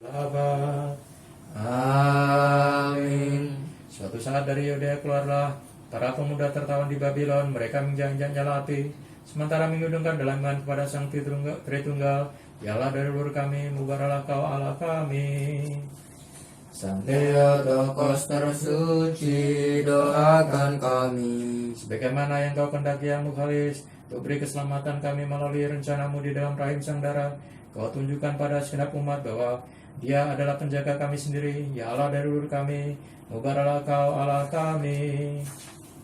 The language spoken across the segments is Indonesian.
Abad. Amin. Suatu saat dari Yudea keluarlah para pemuda tertawan di Babylon. Mereka menjanjikan nyala api, sementara mengudungkan dalaman kepada Sang Tritunggal, "Ya Allah dari luhur kami, mubaralah Kau Allah kami." Sang Theotokos tersuci, doakan kami. Sebagaimana yang Kau kehendaki yang Mukhalis, untuk beri keselamatan kami melalui rencanamu di dalam rahim sang darah, Kau tunjukkan pada segenap umat bahwa Dia adalah penjaga kami sendiri. Ya Allah dari luhur kami, mubaralah Kau Allah kami.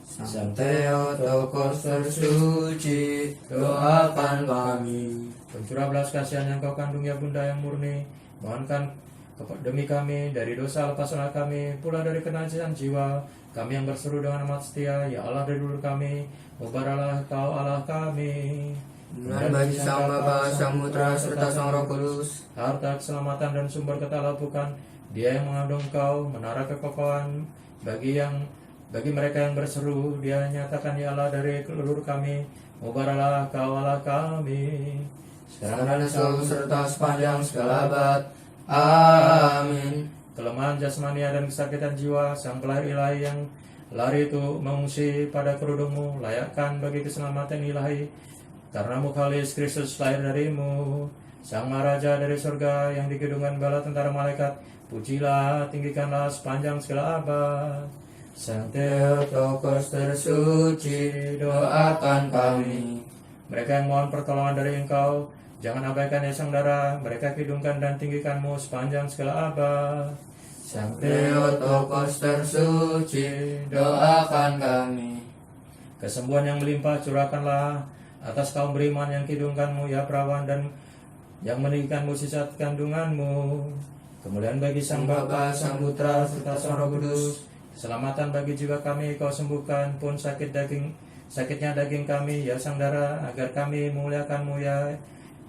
Sang Theotokos tersuci, doakan kami. Pencurah belas kasihan yang Kau kandung ya Bunda yang murni, mohonkan demi kami dari dosa, lepaslah kami pula dari kenajisan jiwa. Kami yang berseru dengan amat setia, ya Allah dari luhur kami, mubaralah Kau Allah kami. Dan bagi Sang Bapa, Sang Putra, serta Sang Roh Kudus, harta keselamatan dan sumber ketala bukan Dia yang mengandung Kau, menara kekokohan bagi mereka yang berseru. Dia nyatakan ya Allah dari leluhur kami, mubaralah Kau Allah kami. sekarang dan selalu serta sepanjang segala abad. Amin. Kelemahan jasmania dan kesakitan jiwa sang pelahir ilahi yang lari itu mengungsi pada kerudungmu, layakkan bagi keselamatan ilahi karena Mukhalis Kristus lahir darimu. Sang Maharaja dari surga yang dikidungkan bala tentara malaikat, pujilah, tinggikanlah sepanjang segala abad. Sang Theotokos tersuci, doakan kami. Mereka yang mohon pertolongan dari Engkau, jangan abaikan ya sang darah, mereka kidungkan dan tinggikanmu sepanjang segala abad. Sang Theotokos tersuci, doakan kami. Kesembuhan yang melimpah curahkanlah atas kaum beriman yang kidungkanmu ya perawan, dan yang meninggikanmu sisa kandunganmu. Kemuliaan bagi Sang Bapa, Sang Putra, serta Sang Roh Kudus. Keselamatan bagi jiwa kami Kau sembuhkan, pun sakitnya daging kami ya sang darah, agar kami memuliakanmu ya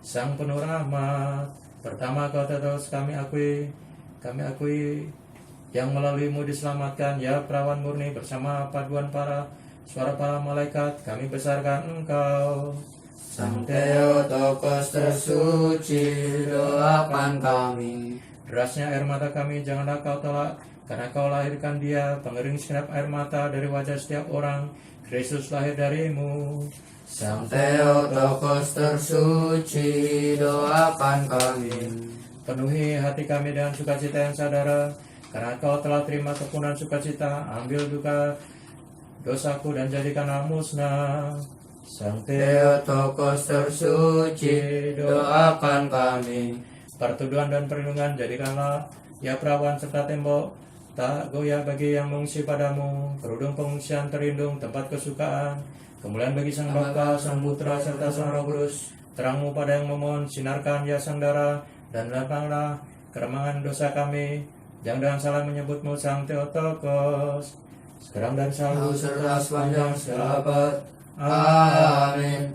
Sang penuh rahmat. Pertama Kau terus kami akui yang melaluimu diselamatkan ya perawan murni, bersama paduan suara para malaikat kami besarkan Engkau. Sang Theotokos tersuci, doakan kami. Derasnya air mata kami janganlah Kau tolak, karena Kau lahirkan Dia, pengering segenap air mata dari wajah setiap orang. Kristus lahir darimu. Sang Theotokos tersuci, doakan kami. Penuhi hati kami dengan sukacita yang sadara, karena Kau telah terima kepunan sukacita. Ambil duka dosaku dan jadikanlah musnah. Sang Theotokos tersuci, doakan kami. pertuduhan dan perlindungan jadikanlah ya perawan serta tembok tak goyah bagi yang mengungsi padamu. Kerudung pengungsian terlindung, tempat kesukaan. Kemuliaan bagi Sang Bapa, Sang Putra, serta Sang Roh Kudus. Terangmu pada yang memohon, sinarkan ya sang darah, dan lapanglah keremangan dosa kami. Jangan dengan salah menyebutmu Sang Theotokos, sekarang dan selalu serta sepanjang segala abad. Amin.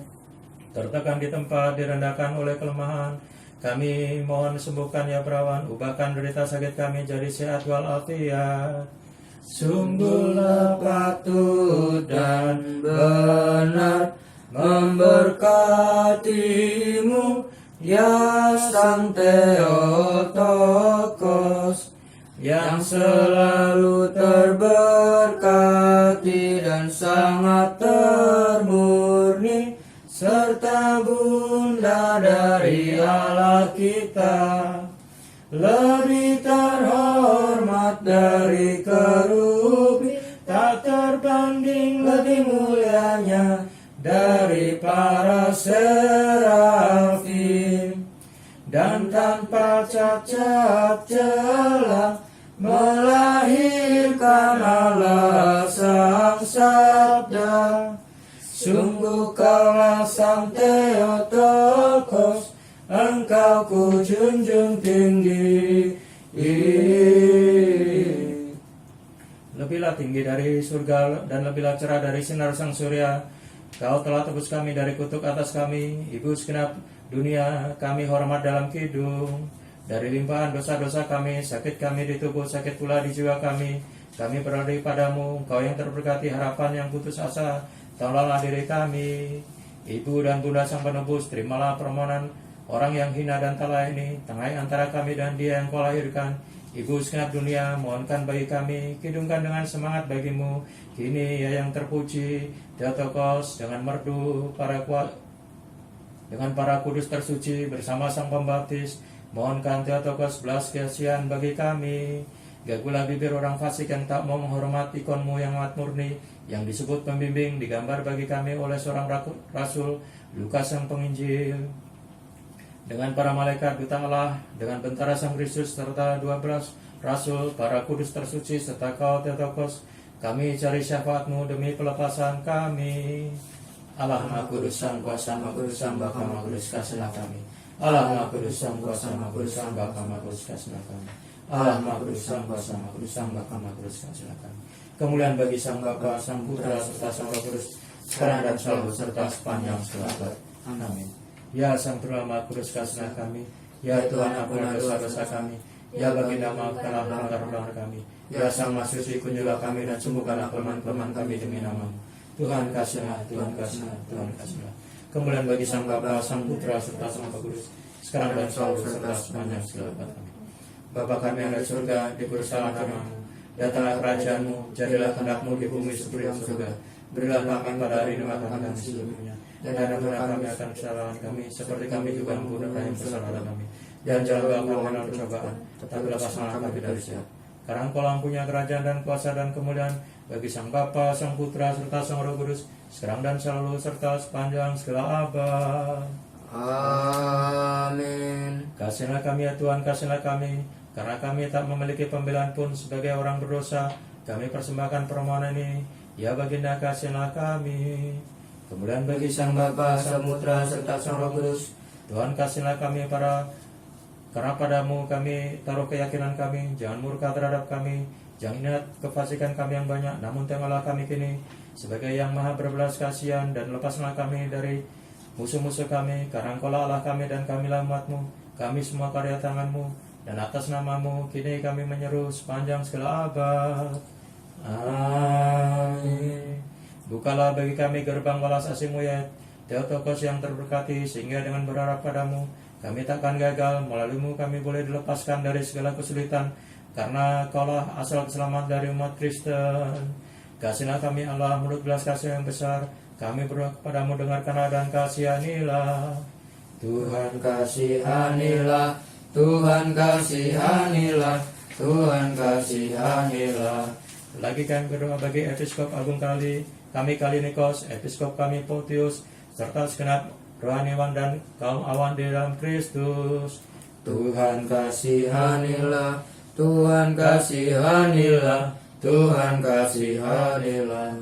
Tertekan di tempat, direndahkan oleh kelemahan, kami mohon sembuhkan ya perawan, ubahkan derita sakit kami jadi sehat walafiat. Sungguhlah patut dan benar memberkatimu ya Sang Theotokos, yang selalu terberkati dan sangat termurni, serta Bunda dari Allah kita, lebih terhormat dari kerubi, tak terbanding lebih mulianya dari para serafim, dan tanpa cacat celah melahirkan Allah Sang Sabda. Sungguh Kaulah Sang Theotokos, Engkau ku junjung tinggi. Lebihlah tinggi dari surga dan lebihlah cerah dari sinar sang surya. Kau telah tebus kami dari kutuk atas kami, Ibu segenap dunia kami hormat dalam kidung. Dari limpahan dosa-dosa kami, sakit kami di tubuh, sakit pula di jiwa kami. Kami berlari padamu, Kau yang terberkati harapan yang putus asa. Tolonglah diri kami. Ibu dan Bunda Sang Penebus, terimalah permohonan orang yang hina dan tala ini, tengah antara kami dan dia yang kau lahirkan, Ibu segenap dunia, mohonkan bagi kami, kidungkan dengan semangat bagimu, kini ia yang terpuji, Theotokos, dengan merdu, dengan para kudus tersuci, bersama Sang Pembaptis, mohonkan Theotokos belas kasihan bagi kami. Gagulah bibir orang fasik yang tak mau menghormati ikonmu yang amat murni, yang disebut pembimbing, digambar bagi kami oleh seorang rasul, Lukas Sang Penginjil. Dengan para malaikat duta Allah, dengan bentara Sang Kristus, serta 12 rasul, para kudus tersuci, serta kau Theotokos, kami cari syafaatmu demi pelepasan kami. Allah Maha Kudus, Sang Kuasa, Maha Kudus, Sang Bapa, Maha Kudus, kasihlah kami. Allah Maha Kudus, Sang Kuasa, Maha Kudus, Sang Bapa, Maha Kudus, kasihlah kami. Allah Maha Kudus, Sang Kuasa, Maha Kudus, Sang Bapa, Maha Kudus, kasihlah kami. Kemuliaan bagi Sang Bapa, Sang Putra, serta Sang Roh Kudus, sekarang dan selalu, serta sepanjang segala abad. Amin. Ya Sang Tunggal Maha Kudus, kasihlah kami. Ya Tuhan, ampunilah dosa-dosa kami. Ya Baginda, maafkanlah pelanggaran kami. Ya Sang Maha Suci, kunjunglah kami dan sembuhkanlah kelemahan-kelemahan kami demi nama-Mu. Tuhan kasihlah, Tuhan kasihlah, Tuhan kasihlah. Kemuliaan bagi Sang Bapa, Sang Putra, serta Sang Roh Kudus, sekarang dan selalu, serta sepanjang segala abad. Amin. Bapa kami yang ada di surga, dikuduskanlah nama-Mu. Datanglah kerajaan-Mu, jadilah kehendak-Mu di bumi seperti di surga. Berilah kami pada hari ini makan kami sebelumnya. Dan ampunilah kami akan kesalahan kami, seperti kami juga mengampuni yang bersalah pada kami. Dan jangan bawa kami dalam pencobaan, tetapi lepaskanlah kami dari jahat. Karena Engkau lampunya kerajaan dan kuasa dan kemuliaan bagi Sang Bapa, Sang Putra, serta Sang Roh Kudus, sekarang dan selalu, serta sepanjang segala abad. Amin. Kasihlah kami ya Tuhan, kasihlah kami, karena kami tak memiliki pembelaan pun sebagai orang berdosa. Kami persembahkan permohonan ini, ya Baginda, kasihlah kami. Kemudian bagi Sang Bapa, Sang Putra, serta Sang Roh Kudus, Tuhan kasihlah kami karena padamu kami taruh keyakinan kami. Jangan murka terhadap kami, jangan ingat kefasikan kami yang banyak, namun tengoklah kami kini sebagai yang maha berbelas kasihan, dan lepaslah kami dari musuh-musuh kami, karena Engkaulah Allah kami dan kamilah umat-Mu, kami semua karya tangan-Mu, dan atas nama-Mu kini kami menyeru sepanjang segala abad. Amin. Bukalah bagi kami gerbang balas asih-Mu ya Theotokos yang terberkati, sehingga dengan berharap padamu kami takkan gagal. Melalui-Mu kami boleh dilepaskan dari segala kesulitan, karena Kaulah asal keselamatan dari umat Kristen. Kasihlah kami Allah menurut belas kasih yang besar. Kami berdoa kepadamu, dengarkanlah dan kasihanilah. Tuhan kasihanilah, Tuhan kasihanilah, Tuhan kasihanilah. Lagi kami berdoa bagi Episkop Agung kami Kalinikos, Episkop kami Photius, serta segenap rohaniwan dan kaum awan di dalam Kristus. Tuhan kasihanilah, Tuhan kasihanilah, Tuhan kasihanilah.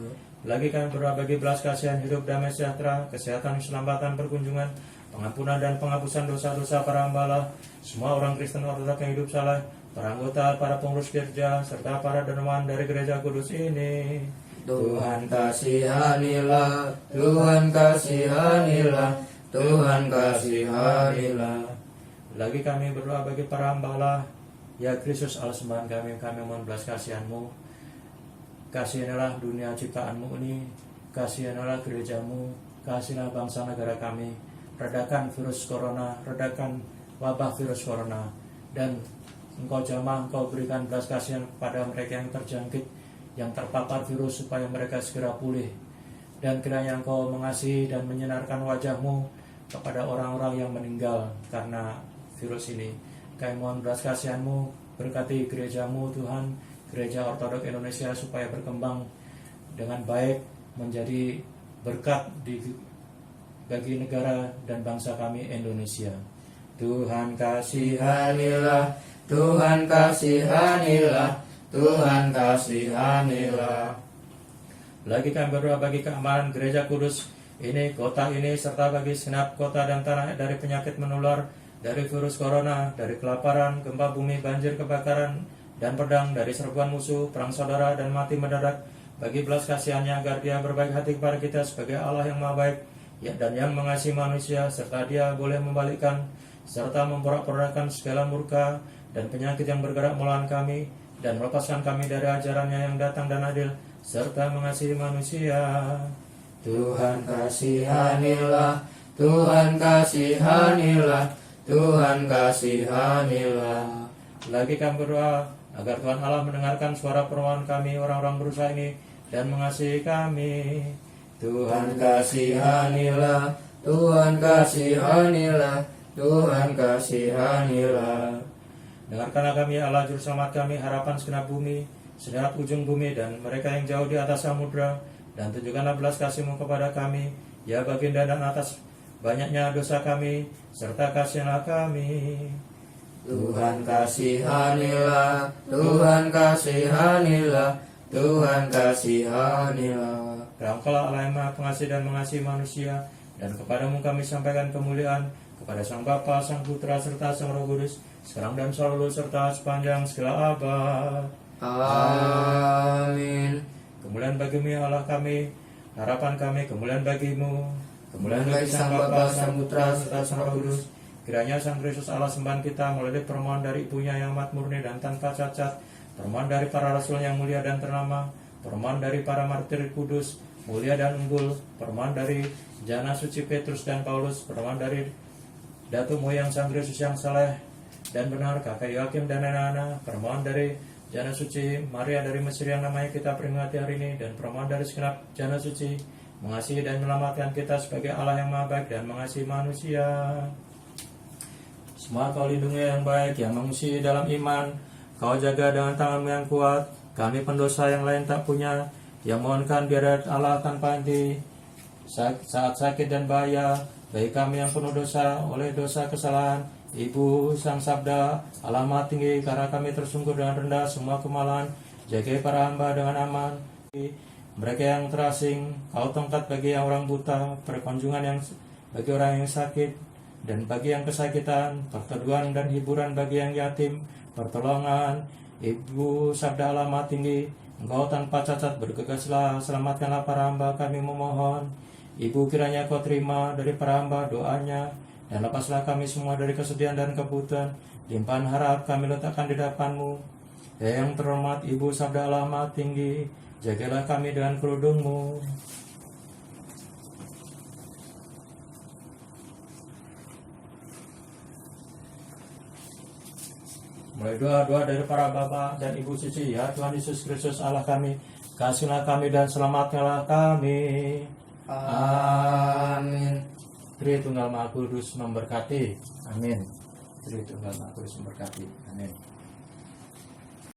Lagi kami berdoa bagi belas kasihan, hidup damai sejahtera, kesehatan, keselamatan, perkunjungan, pengampunan dan penghapusan dosa-dosa para hamba, semua orang Kristen Ortodoks yang hidup saleh, para anggota, para pengurus gereja, serta para dermawan dari gereja kudus ini. Tuhan kasihanilah, Tuhan kasihanilah, Tuhan kasihanilah. Lagi kami berdoa bagi para hamba Allah, ya Kristus Allah sembahan kami mohon belas kasihan-Mu. Kasihanilah dunia ciptaan-Mu ini, kasihanilah gereja-Mu, kasihanilah bangsa negara kami. Redakan virus corona, redakan wabah virus corona, dan Engkau jamah, Engkau berikan belas kasihan kepada mereka yang terjangkit, yang terpapar virus, supaya mereka segera pulih. Dan kiranya Engkau mengasihi dan menyinarkan wajah-Mu kepada orang-orang yang meninggal karena virus ini. Kami mohon belas kasihan-Mu, berkati gereja-Mu Tuhan, Gereja Ortodoks Indonesia, supaya berkembang dengan baik, menjadi berkat bagi negara dan bangsa kami Indonesia. Tuhan kasihanilah, Tuhan kasihanilah, Tuhan kasihanilah. Lagi kami berdoa bagi keamanan gereja kudus ini, kota ini, serta bagi segenap kota dan tanah dari penyakit menular, dari virus corona, dari kelaparan, gempa bumi, banjir, kebakaran, dan pedang, dari serbuan musuh, perang saudara, dan mati mendadak. Bagi belas kasihannya agar Dia berbaik hati kepada kita sebagai Allah yang maha baik, ya, dan yang mengasihi manusia, serta Dia boleh membalikkan serta memporak-porandakan segala murka dan penyakit yang bergerak melawan kami, dan melepaskan kami dari ajarannya yang datang dan adil, serta mengasihi manusia. Tuhan kasihanilah, Tuhan kasihanilah, Tuhan kasihanilah. Lagi kami berdoa agar Tuhan Allah mendengarkan suara permohonan kami orang-orang berusaha ini dan mengasihi kami. Tuhan kasihanilah, Tuhan kasihanilah, Tuhan kasihanilah. Dengarkanlah kami Allah Juru Selamat kami, harapan segenap bumi, segenap ujung bumi, dan mereka yang jauh di atas samudra. Dan tunjukkanlah belas kasih-Mu kepada kami, ya Baginda, dan atas banyaknya dosa kami, serta kasihanlah kami. Tuhan kasihanilah, Tuhan kasihanilah, Tuhan kasihanilah. Engkaulah Allah yang Maha Pengasih dan mengasihi manusia, dan kepadamu kami sampaikan kemuliaan, kepada Sang Bapa, Sang Putra, serta Sang Roh Kudus, sekarang dan selalu, serta sepanjang segala abad. Amin. Kemuliaan bagimu ya Allah kami, harapan kami, kemuliaan bagimu, kemuliaan Bagi bagi Sang Bapa, Sang Putra, serta Sang Roh Kudus. Kiranya Sang Kristus Allah sembahan kita melalui permohonan dari ibunya yang amat murni dan tanpa cacat, permohonan dari para rasul yang mulia dan ternama, permohonan dari para martir kudus, mulia dan unggul, permohonan dari jana suci Petrus dan Paulus, permohonan dari Datu Moyang Sang Kristus yang saleh dan benar, kakak Yoakim dan anak-anak, permohonan dari jana suci Maria dari Mesir yang namanya kita peringati hari ini, dan permohonan dari segenap jana suci mengasihi dan menyelamatkan kita sebagai Allah yang maha baik dan mengasihi manusia. Semua Kau lindungi yang baik, yang mengungsi dalam iman, Kau jaga dengan tangan-Mu yang kuat. Kami pendosa yang lain tak punya, yang mohonkan biar Allah tanpa henti saat sakit dan bahaya. Bagi kami yang penuh dosa oleh dosa kesalahan, Ibu Sang Sabda, alamat tinggi, karena kami tersungkur dengan rendah semua kemalahan. Jaga para hamba dengan aman. Mereka yang terasing, Kau tongkat bagi yang orang buta, perkunjungan yang bagi orang yang sakit, dan bagi yang kesakitan, perteduhan dan hiburan bagi yang yatim, pertolongan. Ibu Sabda alamat tinggi, Engkau tanpa cacat bergegaslah, selamatkanlah para hamba kami memohon. Ibu, kiranya Kau terima dari para hamba doanya, dan lepaslah kami semua dari kesedihan dan kebutuhan. Limpahan harap kami letakkan di hadapan-Mu. Ya yang terhormat Ibu Sabda alamat tinggi, jagalah kami dengan kerudung-Mu. Mulai doa-doa dari para Bapak dan Ibu suci, ya Tuhan Yesus Kristus Allah kami, kasihlah kami dan selamatkanlah kami. Amin. Tritunggal Maha Kudus memberkati. Amin. Tritunggal Maha Kudus memberkati. Amin.